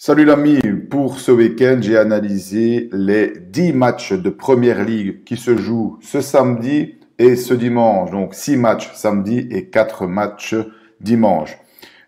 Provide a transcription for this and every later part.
Salut l'ami, pour ce week-end, j'ai analysé les 10 matchs de Première Ligue qui se jouent ce samedi et ce dimanche. Donc 6 matchs samedi et 4 matchs dimanche.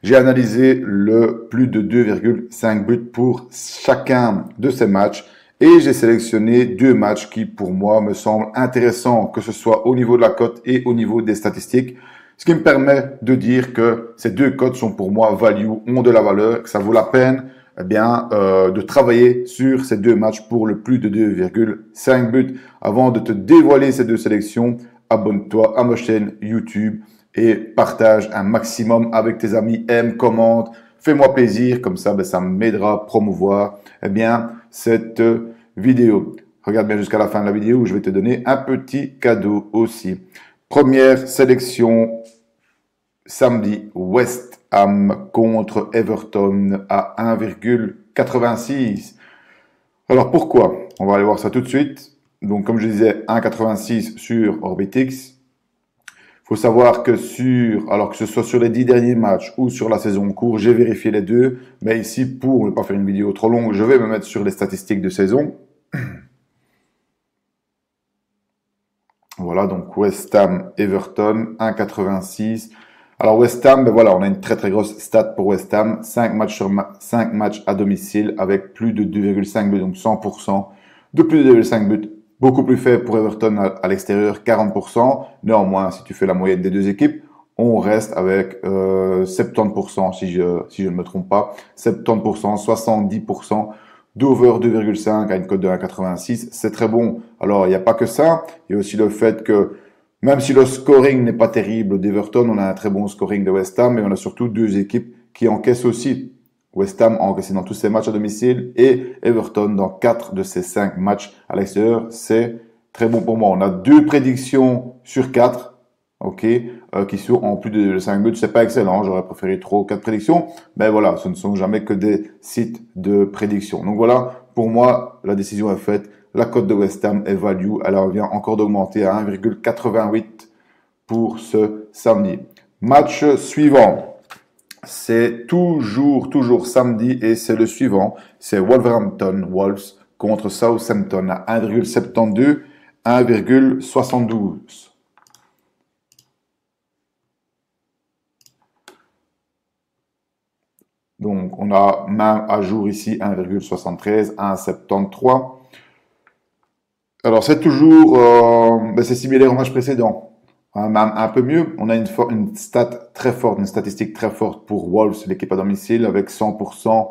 J'ai analysé le plus de 2,5 buts pour chacun de ces matchs et j'ai sélectionné deux matchs qui pour moi me semblent intéressants, que ce soit au niveau de la cote et au niveau des statistiques. Ce qui me permet de dire que ces deux cotes sont pour moi value, ont de la valeur, que ça vaut la peine de travailler sur ces deux matchs pour le plus de 2,5 buts. Avant de te dévoiler ces deux sélections, abonne-toi à ma chaîne YouTube et partage un maximum avec tes amis, aime, commente, fais-moi plaisir, comme ça, ça m'aidera à promouvoir cette vidéo. Regarde bien jusqu'à la fin de la vidéo où je vais te donner un petit cadeau aussi. Première sélection samedi, West Ham contre Everton à 1,86. Alors pourquoi? On va aller voir ça tout de suite. Donc comme je disais, 1,86 sur Orbitix. Il faut savoir que alors que ce soit sur les 10 derniers matchs ou sur la saison en cours, j'ai vérifié les deux. Mais ici, pour ne pas faire une vidéo trop longue, je vais me mettre sur les statistiques de saison. Voilà, donc West Ham, Everton, 1,86. Alors West Ham, voilà, on a une très très grosse stat pour West Ham. 5 matchs à domicile avec plus de 2,5 buts, donc 100% de plus de 2,5 buts. Beaucoup plus faible pour Everton à l'extérieur, 40%. Néanmoins, si tu fais la moyenne des deux équipes, on reste avec 70%, si je ne me trompe pas. 70%, 70% d'over 2,5 à une cote de 1,86. C'est très bon. Alors, il n'y a pas que ça. Il y a aussi le fait que même si le scoring n'est pas terrible d'Everton, on a un très bon scoring de West Ham, mais on a surtout deux équipes qui encaissent aussi. West Ham a encaissé dans tous ses matchs à domicile et Everton dans 4 de ses 5 matchs à l'extérieur. C'est très bon pour moi. On a 2 prédictions sur 4, qui sont en plus de 5 buts. C'est pas excellent. J'aurais préféré 3 ou 4 prédictions. Mais voilà, ce ne sont jamais que des sites de prédiction. Donc voilà, pour moi, la décision est faite. La cote de West Ham est value. Elle revient encore d'augmenter à 1,88 pour ce samedi. Match suivant. C'est toujours samedi et c'est le suivant. C'est Wolverhampton Wolves contre Southampton à 1,72, 1,72. Donc, on a même à jour ici 1,73, 1,73. Alors, c'est toujours, c'est similaire au match précédent. Même un peu mieux. On a une stat très forte, une statistique très forte pour Wolves, l'équipe à domicile, avec 100%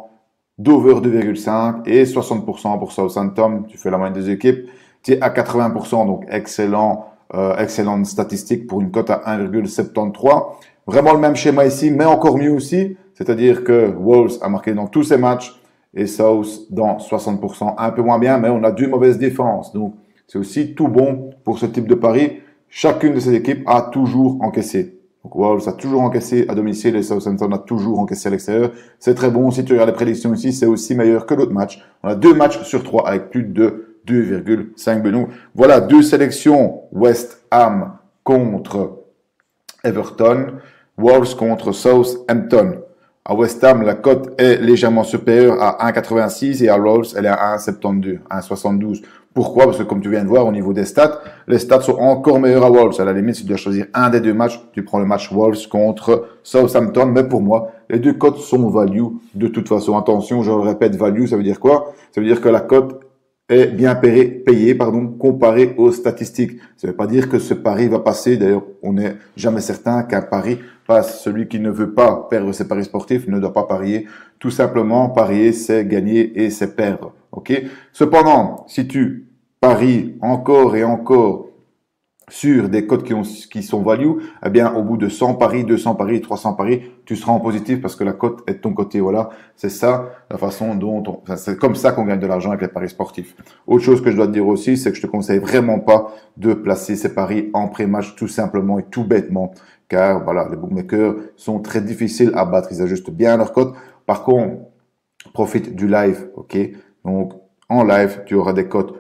d'over 2,5 et 60% pour Southampton. Tu fais la moyenne des équipes. Tu es à 80%, donc excellente statistique pour une cote à 1,73. Vraiment le même schéma ici, mais encore mieux aussi. C'est-à-dire que Wolves a marqué dans tous ses matchs et South dans 60%. Un peu moins bien, mais on a deux mauvaises défenses. Donc, c'est aussi tout bon pour ce type de pari. Chacune de ces équipes a toujours encaissé. Donc Wolves a toujours encaissé à domicile et Southampton a toujours encaissé à l'extérieur. C'est très bon. Si tu regardes les prédictions ici, c'est aussi meilleur que l'autre match. On a 2 matchs sur 3 avec plus de 2,5 buts. Voilà, 2 sélections. West Ham contre Everton. Wolves contre Southampton. À West Ham, la cote est légèrement supérieure à 1,86 et à Wolves, elle est à 1,72, 1,72. Pourquoi? Parce que comme tu viens de voir au niveau des stats, les stats sont encore meilleures à Wolves. À la limite, si tu dois choisir un des deux matchs, tu prends le match Wolves contre Southampton. Mais pour moi, les deux cotes sont value de toute façon. Attention, je répète, value, ça veut dire quoi? Ça veut dire que la cote est bien payée, comparé aux statistiques. Ça ne veut pas dire que ce pari va passer. D'ailleurs, on n'est jamais certain qu'un pari passe. Celui qui ne veut pas perdre ses paris sportifs ne doit pas parier. Tout simplement, parier, c'est gagner et c'est perdre. Cependant, si tu paries encore et encore sur des cotes qui sont value, au bout de 100 paris, 200 paris, 300 paris, tu seras en positif parce que la cote est de ton côté. Voilà, c'est ça la façon dont c'est comme ça qu'on gagne de l'argent avec les paris sportifs. Autre chose que je dois te dire aussi, c'est que je te conseille vraiment pas de placer ces paris en pré-match tout simplement et tout bêtement, car voilà, les bookmakers sont très difficiles à battre. Ils ajustent bien leur cote. Par contre, profite du live, Donc, en live, tu auras des cotes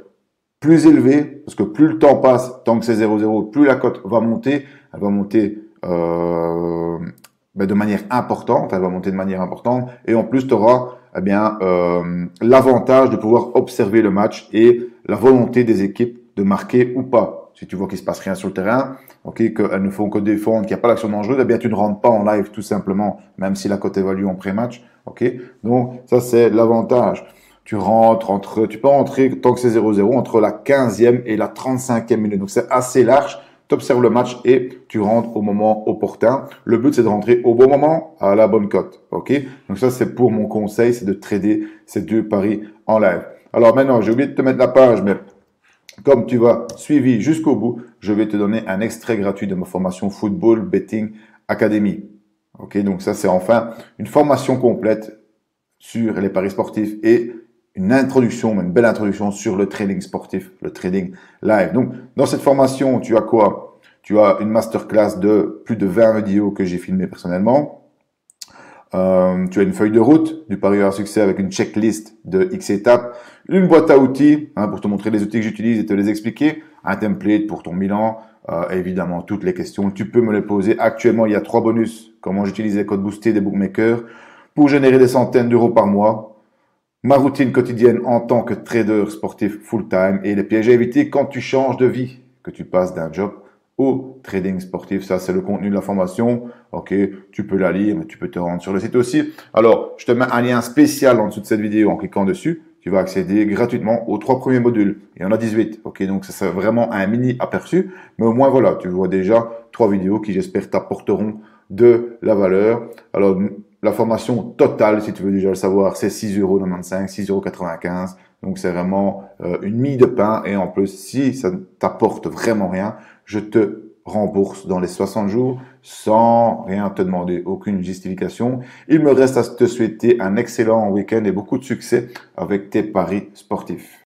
plus élevé, parce que plus le temps passe, tant que c'est 0,0, plus la cote va monter. Elle va monter de manière importante. Elle va monter de manière importante. Et en plus, tu auras eh bien, l'avantage de pouvoir observer le match et la volonté des équipes de marquer ou pas. Si tu vois qu'il se passe rien sur le terrain, ok, qu'elles ne font que défendre, qu'il n'y a pas d'action dangereuse, eh bien, tu ne rentres pas en live tout simplement, même si la cote évalue en pré-match, ok. Donc, ça, c'est l'avantage. Tu peux rentrer, tant que c'est 0-0, entre la 15e et la 35e minute. Donc, c'est assez large. Tu observes le match et tu rentres au moment opportun. Le but, c'est de rentrer au bon moment, à la bonne cote. Ok? Donc, ça, c'est pour mon conseil, c'est de trader ces deux paris en live. Alors, maintenant, j'ai oublié de te mettre la page, mais comme tu vas suivi jusqu'au bout, je vais te donner un extrait gratuit de ma formation Football Betting Academy. Ok? Donc, ça, c'est enfin une formation complète sur les paris sportifs et une introduction, une belle introduction sur le trading sportif, le trading live. Donc, dans cette formation, tu as quoi? Tu as une masterclass de plus de 20 vidéos que j'ai filmées personnellement. Tu as une feuille de route du pari à succès avec une checklist de X étapes, une boîte à outils pour te montrer les outils que j'utilise et te les expliquer, un template pour ton bilan, évidemment toutes les questions, tu peux me les poser. Actuellement, il y a 3 bonus, comment j'utilise les codes boostés des bookmakers pour générer des centaines d'euros par mois, ma routine quotidienne en tant que trader sportif full-time et les pièges à éviter quand tu changes de vie, que tu passes d'un job au trading sportif. Ça, c'est le contenu de la formation. Ok, tu peux la lire, mais tu peux te rendre sur le site aussi. Alors, je te mets un lien spécial en dessous de cette vidéo en cliquant dessus. Tu vas accéder gratuitement aux 3 premiers modules. Il y en a 18. Ok, donc ça, c'est vraiment un mini aperçu. Mais au moins, voilà, tu vois déjà 3 vidéos qui, j'espère, t'apporteront de la valeur. Alors, la formation totale, si tu veux déjà le savoir, c'est 6,95 €, 6,95 €. Donc, c'est vraiment une mie de pain. Et en plus, si ça ne t'apporte vraiment rien, je te rembourse dans les 60 jours sans rien te demander, aucune justification. Il me reste à te souhaiter un excellent week-end et beaucoup de succès avec tes paris sportifs.